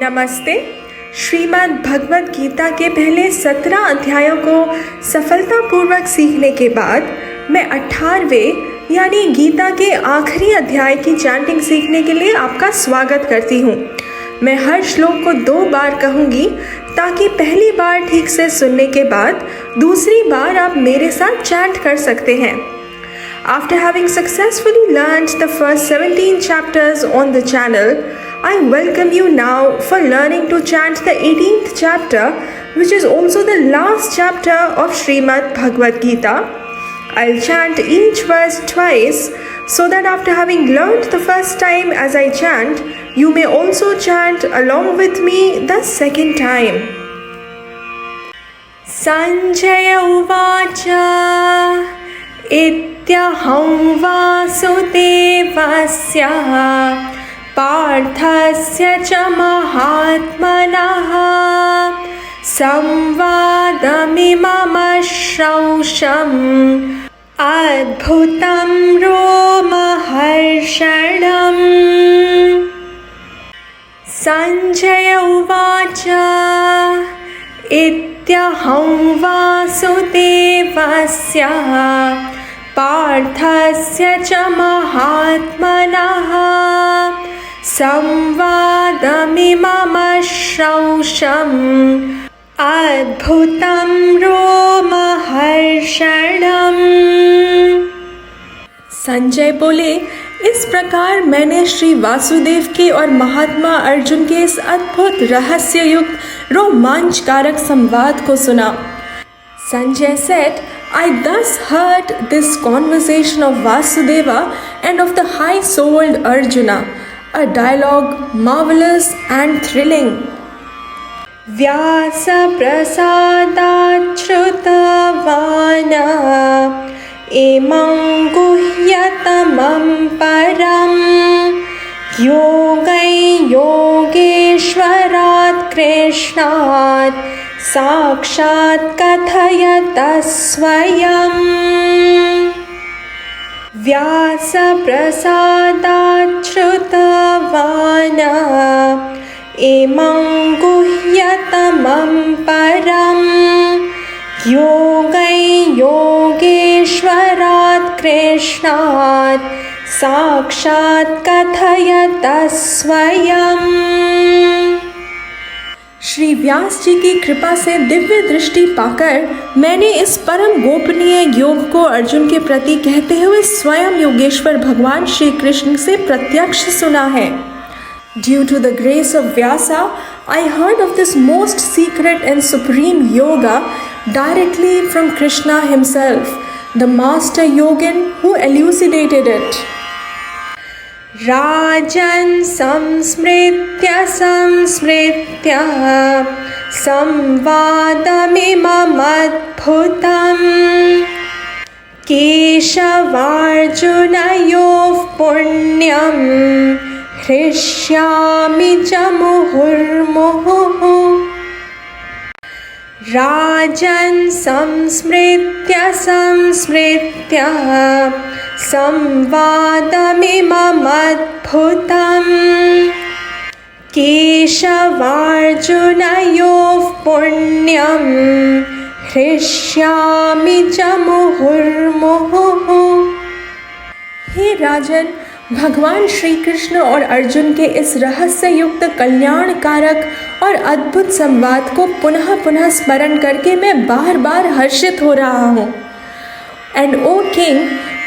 नमस्ते। श्रीमद् भगवद गीता के पहले 17 अध्यायों को सफलतापूर्वक सीखने के बाद मैं 18वें यानी गीता के आखिरी अध्याय की चैंटिंग सीखने के लिए आपका स्वागत करती हूँ। मैं हर श्लोक को 2 बार कहूँगी ताकि पहली बार ठीक से सुनने के बाद दूसरी बार आप मेरे साथ चैंट कर सकते हैं। After having successfully learned the first 17 chapters on the channel, I welcome you now for learning to chant the 18th chapter, which is also the last chapter of Srimad Bhagavad Gita. I'll chant each verse twice so that after having learned the first time as I chant, you may also chant along with me the second time. Sanjaya Uvacha इत्यहं वासुदेवस्य पार्थस्य च महात्मनः संवादमिममश्रौषम् अद्भुतं रोमहर्षणम्। संजय उवाच इत्यहं वासुदेवस्य पार्थस्य च महात्मनः संवादमिममश्रौषम् अद्भुतं रोमहर्षणम्। संजय बोले, इस प्रकार मैंने श्री वासुदेव के और महात्मा अर्जुन के इस अद्भुत रहस्ययुक्त रोमांचकारक संवाद को सुना। Sanjay said, I thus heard this conversation of Vasudeva and of the high-souled Arjuna, a dialogue marvelous and thrilling. Vyasa prasadat shrutavana imam guhyatamam param yogai yogeshwarat krishnat साक्षात् कथयतः स्वयम्। व्यासप्रसादात् श्रुतवान् इमं गुह्यतमं परं योगै योगेश्वरात् कृष्णात् साक्षात् कथयतः स्वयम्। श्री व्यास जी की कृपा से दिव्य दृष्टि पाकर मैंने इस परम गोपनीय योग को अर्जुन के प्रति कहते हुए स्वयं योगेश्वर भगवान श्री कृष्ण से प्रत्यक्ष सुना है। Due to the grace of Vyasa, I heard of this most secret and supreme yoga directly from Krishna himself, the master yogin who elucidated it. राजन् संस्मृत्य संवादमिममद्भुतम् केशवार्जुनयोः पुण्यं हृष्यामि च मुहुर्मुहुः। राजन् संस्मृत्य संवादमिममद्भुतम् केशवार्जुनयोः पुण्यं हृष्यामि च मुहुर्मुहुः। हे राजन, भगवान श्री कृष्ण और अर्जुन के इस रहस्य युक्त कल्याणकारक और अद्भुत संवाद को पुनः पुनः स्मरण करके मैं बार बार हर्षित हो रहा हूँ। And O King,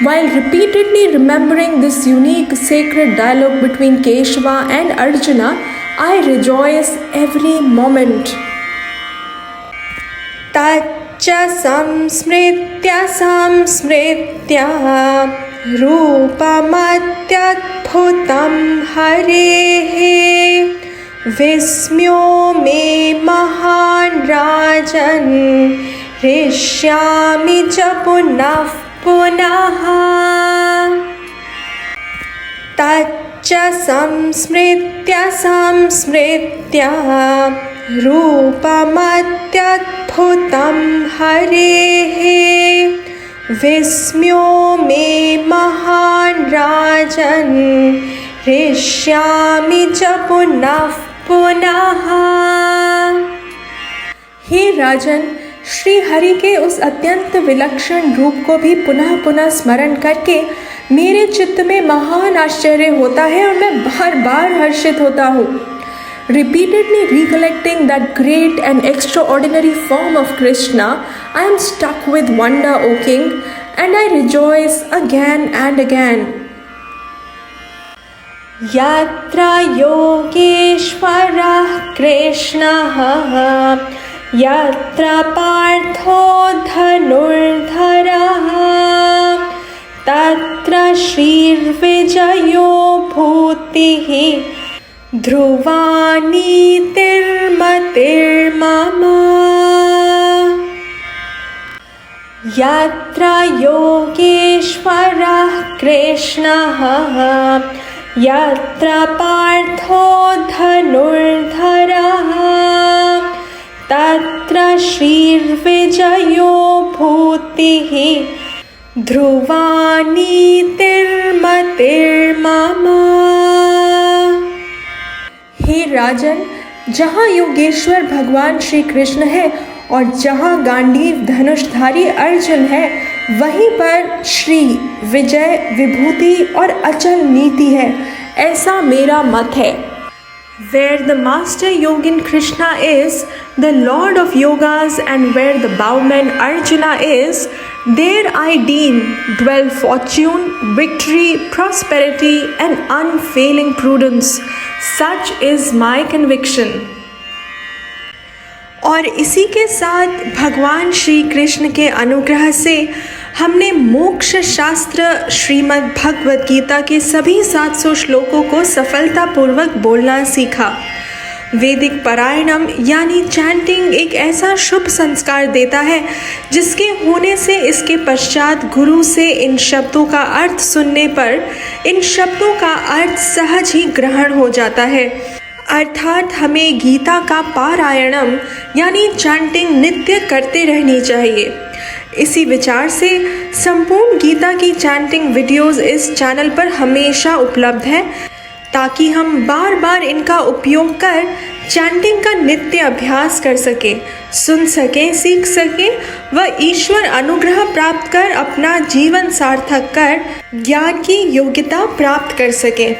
while repeatedly remembering this unique sacred dialogue between Keshava and Arjuna, I rejoice every moment. Taccha samsmritya रूपमत्यद्भुतं हरेः विस्म्यो मे महान् राजन् हृष्यामि च पुनः पुनः। तच्च संस्मृत्य रूपमत्यद्भुतं हरेः विस्म्यो मे महान् राजन् हृष्यामि च पुनः पुनः। हे राजन, श्री हरि के उस अत्यंत विलक्षण रूप को भी पुनः पुनः स्मरण करके मेरे चित्त में महान आश्चर्य होता है और मैं बार बार हर्षित होता हूँ। Repeatedly recollecting that great and extraordinary form of Krishna, I am struck with wonder, O King, and I rejoice again and again. Yatra Yogeshwarah Krishnah Yatra Partho Dhanurdharah Tatra Shrir Vijayo Bhutihi ध्रुवानी तिर्मतिर्मम। यत्र योगेश्वरः कृष्णः यत्र पार्थो धनुर्धरः तत्र श्रीर्विजयो भूतिः ध्रुवानी तिर्मतिर्मम। हे राजन, जहाँ योगेश्वर भगवान श्री कृष्ण है और जहाँ गांडीव धनुषधारी अर्जुन है, वहीं पर श्री, विजय, विभूति और अचल नीति है, ऐसा मेरा मत है। Where the master yogin Krishna is, the lord of yogas, and where the bowman Arjuna is, there I deem dwell fortune, victory, prosperity, and unfailing prudence. Such is my conviction. और इसी के साथ भगवान श्री कृष्ण के अनुग्रह से हमने मोक्ष शास्त्र श्रीमद् भगवद गीता के सभी 700 श्लोकों को सफलतापूर्वक बोलना सीखा। वैदिक पारायणम यानी चैंटिंग एक ऐसा शुभ संस्कार देता है जिसके होने से इसके पश्चात गुरु से इन शब्दों का अर्थ सुनने पर इन शब्दों का अर्थ सहज ही ग्रहण हो जाता है। अर्थात हमें गीता का पारायणम यानी चैंटिंग नित्य करते रहनी चाहिए। इसी विचार से संपूर्ण गीता की चैंटिंग वीडियोस इस चैनल पर हमेशा उपलब्ध है, ताकि हम बार बार इनका उपयोग कर चैंटिंग का नित्य अभ्यास कर सकें, सुन सकें, सीख सकें व ईश्वर अनुग्रह प्राप्त कर अपना जीवन सार्थक कर ज्ञान की योग्यता प्राप्त कर सकें।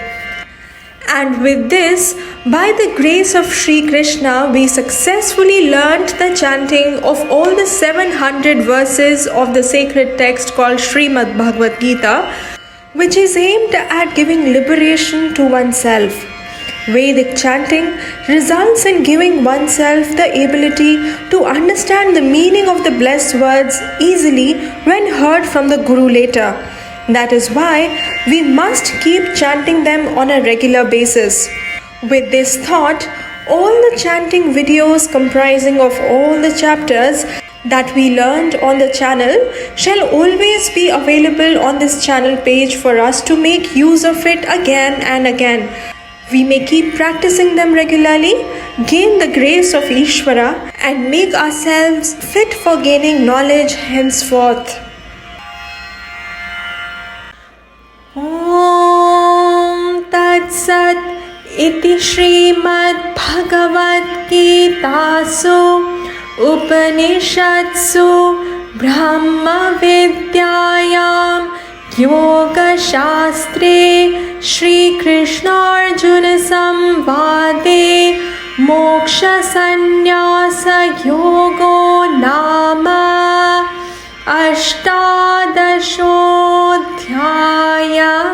And with this, by the grace of Sri Krishna, we successfully learnt the chanting of all the 700 verses of the sacred text called Srimad Bhagavad Gita, which is aimed at giving liberation to oneself. Vedic chanting results in giving oneself the ability to understand the meaning of the blessed words easily when heard from the Guru later. That is why we must keep chanting them on a regular basis. With this thought, all the chanting videos comprising of all the chapters that we learned on the channel shall always be available on this channel page for us to make use of it again and again. We may keep practicing them regularly, gain the grace of Ishvara, and make ourselves fit for gaining knowledge henceforth. ॐ तत्सत् इति श्रीमद्भगवद्गीतासु उपनिषत्सु ब्रह्मविद्यायां योगशास्त्रे श्रीकृष्णार्जुनसंवादे मोक्षसंन्यासयोगो नाम अष्टादशोऽध्यायः।